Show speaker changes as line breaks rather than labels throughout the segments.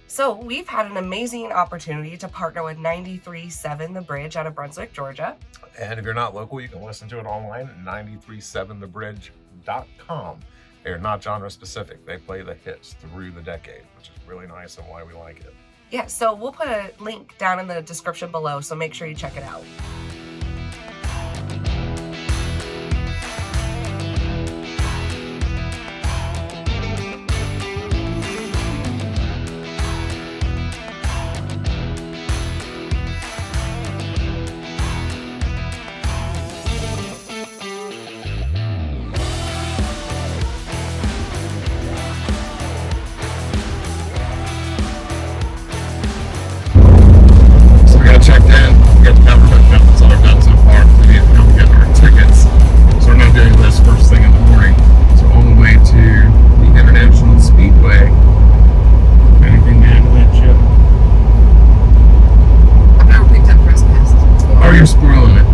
So we've had an amazing opportunity to partner with 93.7 The Bridge out of Brunswick, Georgia.
And if you're not local, you can listen to it online at 937thebridge.com. They're not genre specific. They play the hits through the decade, which is really nice and why we like it.
Yeah, so we'll put a link down in the description below, so make sure you check it out.
Checked in, we got the government benefits that I've done so far. We need to come get our tickets. So we're not doing this first thing in the morning. So all the way to the International Speedway. Anything to add to that, Chip?
I've never picked up press passes before.
Oh, you're spoiling it.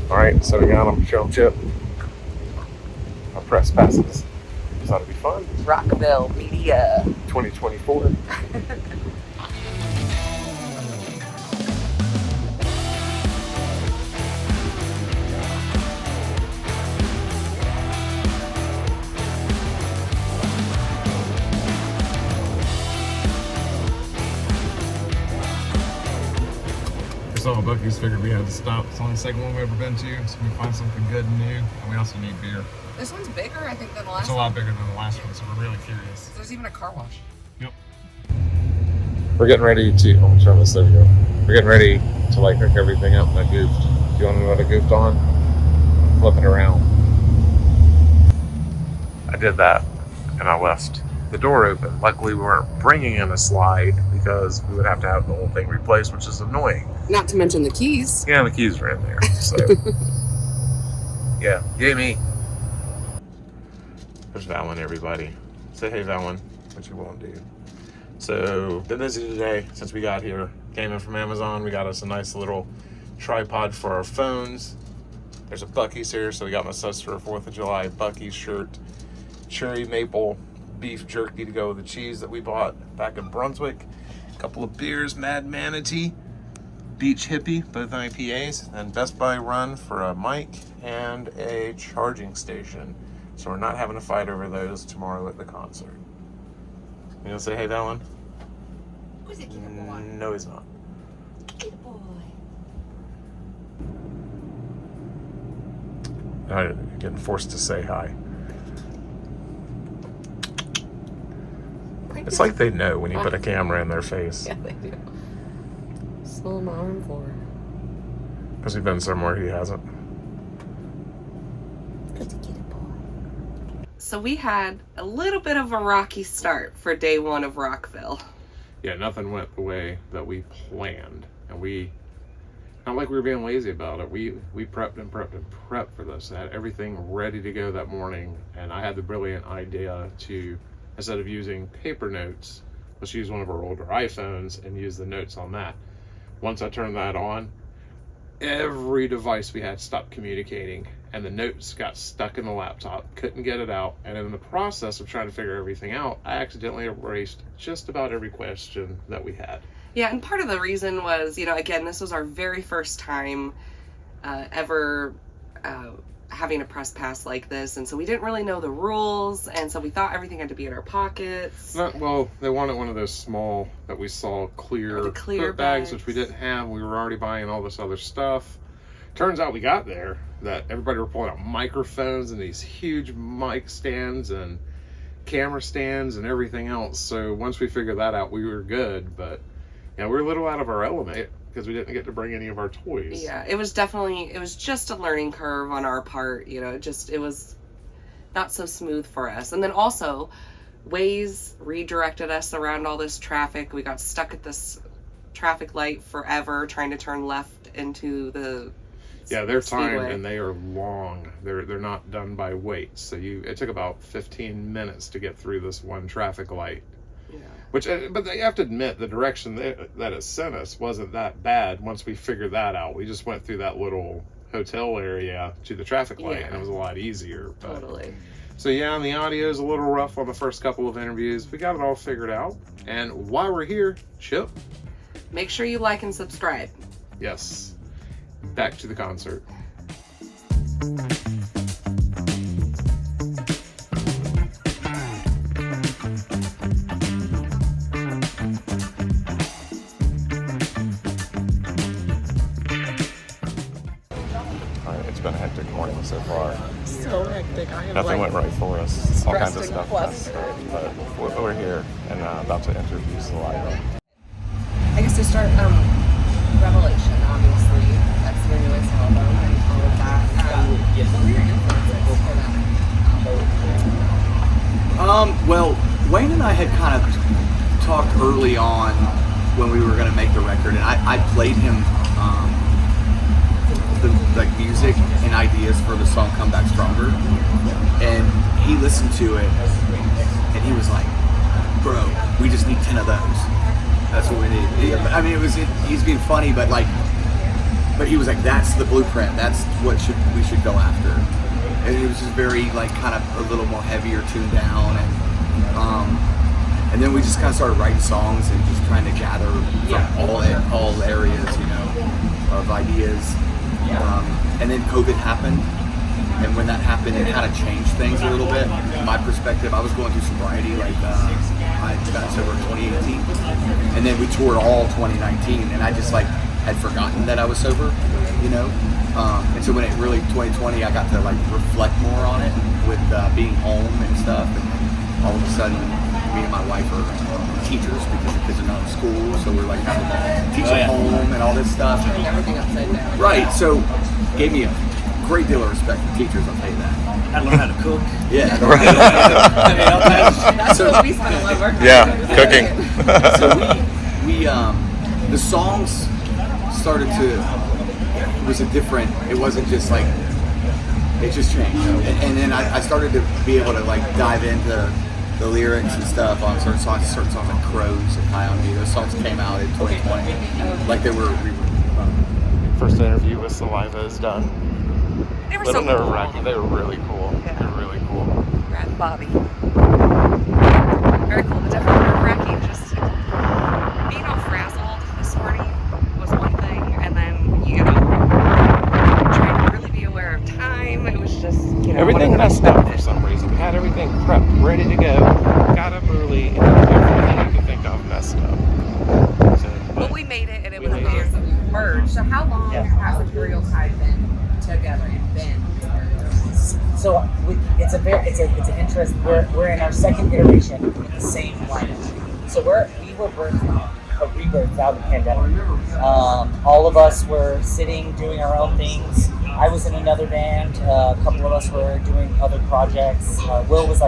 Alright, so we got them. Show them, Chip. Our press passes. This ought to be fun.
Rockville Media
2024. Saw Bucky's, figured we had to stop. It's only the second one we've ever been to, so we find something good and new, and we also need beer.
This one's bigger, I think, than the last
It's a lot bigger than the last one, so we're really curious.
There's even a car wash.
Yep. We're getting ready to, oh, turn this, there we go. We're getting ready to like hook everything up, and I goofed. Do you want to know what I goofed on? Flip it around. I did that, and I left the door open. Luckily, we weren't bringing in a slide because we would have to have the whole thing replaced, which is annoying.
Not to mention the keys.
Yeah, the keys were in there, so. Yeah, yay me. There's Valen, everybody. Say hey, Valen, which you won't do. So, been busy today since we got here. Came in from Amazon. We got us a nice little tripod for our phones. There's a Buc-ee's here, so we got my sister for 4th of July Buc-ee's shirt. Cherry maple beef jerky to go with the cheese that we bought back in Brunswick. A couple of beers, Mad Manatee, Beach Hippie, both IPAs, and Best Buy run for a mic and a charging station. So we're not having a fight over those tomorrow at the concert. You gonna say hey, Valen?
Who's it, kitty boy?
No, he's not.
Kitty boy.
I'm getting forced to say hi. It's like they know when you put a camera in their face.
Yeah, they do. Slow my arm for.
Has he been somewhere he hasn't?
Who's it, kitty boy?
So we had a little bit of a rocky start for day one of Rockville.
Yeah, nothing went the way that we planned. And we, not like we were being lazy about it, we prepped and prepped and prepped for this. I had everything ready to go that morning, and I had the brilliant idea to, instead of using paper notes, let's use one of our older iPhones and use the notes on that. Once I turned that on, every device we had stopped communicating, and the notes got stuck in the laptop, couldn't get it out, and in the process of trying to figure everything out, I accidentally erased just about every question that we had.
Yeah, and part of the reason was, again, this was our very first time ever having a press pass like this, and so we didn't really know the rules, and so we thought everything had to be in our pockets.
Well, they wanted one of those small that we saw clear bags, which we didn't have. We were already buying all this other stuff. Turns out we got there that everybody were pulling out microphones and these huge mic stands and camera stands and everything else. So once we figured that out, we were good, but yeah, we were a little out of our element because we didn't get to bring any of our toys.
Yeah, it was just a learning curve on our part. It was not so smooth for us. And then also, Waze redirected us around all this traffic. We got stuck at this traffic light forever trying to turn left into the
they're timed
speedway.
and they are long. They're not done by weight. So it took about 15 minutes to get through this one traffic light.
Yeah.
But you have to admit, the direction that it sent us wasn't that bad once we figured that out. We just went through that little hotel area to the traffic light, and it was a lot easier. But,
Totally.
So and the audio is a little rough on the first couple of interviews. We got it all figured out. And while we're here, Chip.
Make sure you like and subscribe.
Yes. Back to the concert. It's been a hectic morning so far.
So hectic. I am
Nothing went right for us. All kinds of
stressed
stuff.
and flustered.
But we're here and about to interview Saliva.
I guess to start, Revelation, obviously. That's your newest album and all of that. What were your influences for that?
Well, Wayne and I had kind of talked early on when we were going to make the record, and I played him the music and ideas for the song "Come Back Stronger," and he listened to it, and he was like, "Bro, we just need 10 of those. That's what we need." I mean, he's being funny, but he was like, "That's the blueprint. That's what we should go after." And it was just very kind of a little more heavier, tuned down, and then we just kind of started writing songs and just trying to gather from all areas, of ideas. And then COVID happened, and when that happened, it kind of changed things a little bit. My perspective, I was going through sobriety, I got sober in 2018, and then we toured all 2019, and I just had forgotten that I was sober, and so when it really 2020, I got to reflect more on it with being home and stuff, and all of a sudden, me and my wife are teachers because the kids are not in school, so we're having to teach at home and all this stuff.
Turning everything upside down.
Right, so gave me a great deal of respect for teachers, I'll tell you that.
I learned how to cook.
Yeah.
That's what we spent a lot of our time
Cooking.
So we the songs started it wasn't just it just changed. And then I started to be able to dive into the lyrics and stuff on certain songs like Crows and High on Me. Those songs came out in 2020. They were
First interview with Saliva is done.
They were
Little
so
nerve-wracking.
cool.
They were really cool.
Yeah.
They were really cool.
Brad and Bobby. Very cool, but definitely nerve-wracking. Just being all frazzled this morning was one thing, and then, trying to really be aware of time. It was just,
Everything messed up for some reason. We had everything prepped, ready to go. Got up early, and everything you could think of messed up.
But we made it, and it was
We made it.
awesome.
Merge. So how long has Imperial Tide been together and been Imperial Tide?
So it's an interest. We're in our second iteration in the same lineup. So we were rebirthed out of the pandemic. All of us were sitting, doing our own things. I was in another band. A couple of us were doing other projects. Will was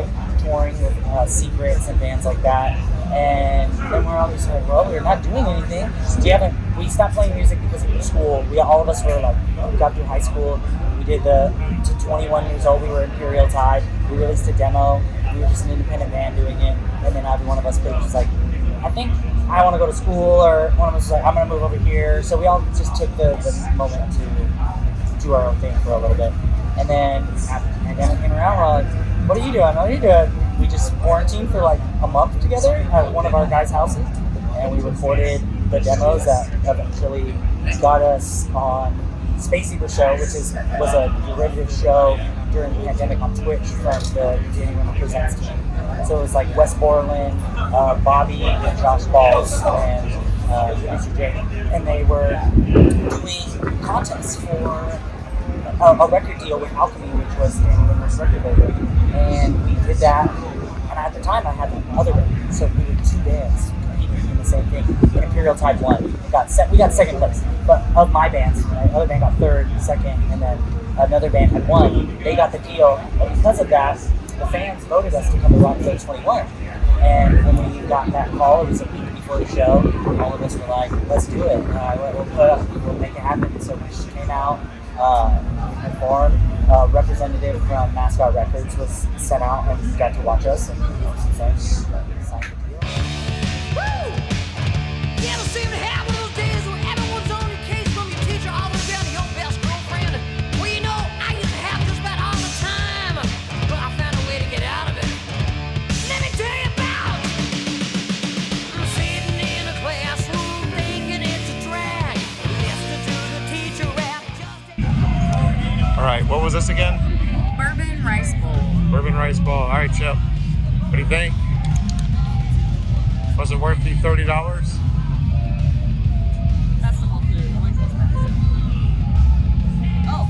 touring with Secrets and bands like that. And then we're all just we're not doing anything. We stopped playing music because of school. All of us were got through high school. We did to 21 years old, we were Imperial Tide. We released a demo. We were just an independent band doing it. And then every one of us was I think I want to go to school, or one of us was I'm going to move over here. So we all just took the moment to do our own thing for a little bit. And then after the pandemic came around, we're what are you doing? What are you doing? We just quarantined for a month together at one of our guys' houses, and we recorded the demos that eventually got us on Space Eater Show, which was a derivative show during the pandemic on Twitch from the Danny Rimmer Presents team. So it was Wes Borland, Bobby, and Josh Balls, and producer Jay, and they were doing contests for a record deal with Alchemy, which was Danny Rimmer's record label, and we did that. And at the time, I had other bands, so we were two bands competing in the same thing. And Imperial Tide won. We got second place, but of my bands, my other band got third, second, and then another band had won. They got the deal, and because of that, the fans voted us to come to Rockville 21. And when we got that call, it was a week before before the show, all of us were like, let's do it. We'll make it happen. So we just came out, we performed. A representative from Mascot Records was sent out and got to watch us, and since then, signed the deal.
You ever seem to have one of those days when everyone's on your case, from your teacher all the way down to your best girlfriend? Well, you know, I used to have just about all the time, but I found a way to get out of it. Let me tell you about. I'm sitting in a classroom thinking it's a drag, listening to the teacher rap.
All right, what was this again?
Bourbon rice bowl.
Bourbon rice ball. All right, Chip. What do you think? Was it worth the $30?
That's the whole food. Oh,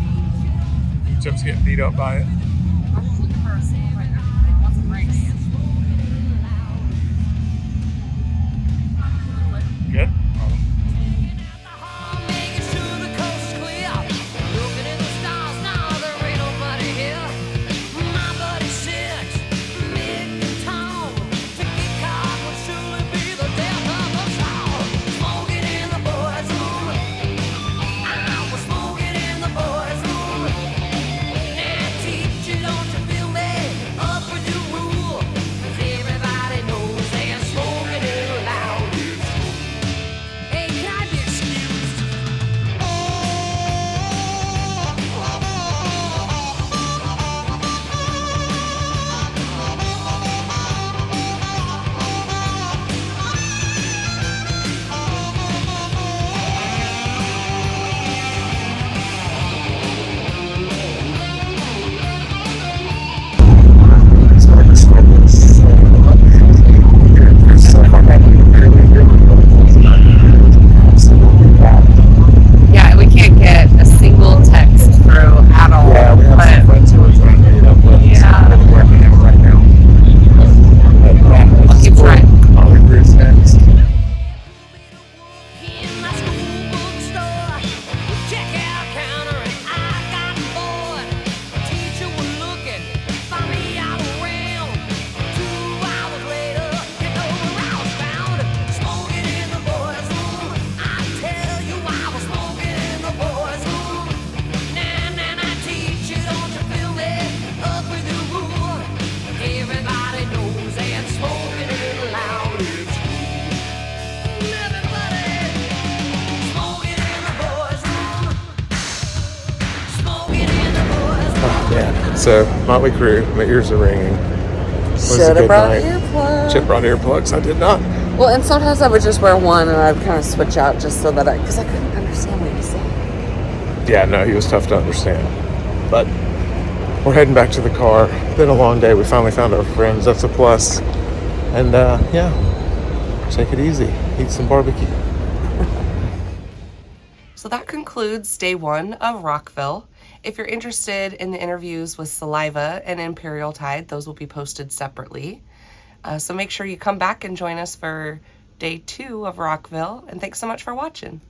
Chip's getting beat up by it.
I'm just looking for a sample right now. I want some rice.
Good?
Making sure the coast is clear. Looking in the stars now, there ain't nobody here. My buddy Six, Mick and Tom. To get caught would surely be the death of us all. Smoking in the boys' room. I was smoking in the boys' room. Now teacher, don't you feel me? Up with your rule. 'Cause everybody knows they're smoking it loud. Hey, can I be excused?
Yeah, we can't get a single text through at all.
Yeah, we have some friends who are trying to meet up with us.
Yeah.
We're working out right now.
I'll keep trying.
Mötley Crüe's next.
In my school bookstore, check out counter and I got bored. Teacher was looking, found me all around. 2 hours later, you know where I was found. Smoking in the boys' room. I tell you I was smoking in the boys' room. Nah, teacher, don't you feel me? Up with the rule. Everybody knows that smoking is loud. Everybody smoking in the boys' room. Smoking in the boys' room.
Yeah. So, Mötley Crüe, my ears are ringing. Was a
Should have
good
brought
night.
earplugs.
Chip brought earplugs. I did not.
Well, and sometimes I would just wear one and I'd kind of switch out just so that because I couldn't understand what he said.
Yeah, no, he was tough to understand. But we're heading back to the car. Been a long day. We finally found our friends. That's a plus. And yeah, take it easy. Eat some barbecue.
So that concludes day 1 of Rockville. If you're interested in the interviews with Saliva and Imperial Tide, those will be posted separately. So make sure you come back and join us for day 2 of Rockville. And thanks so much for watching.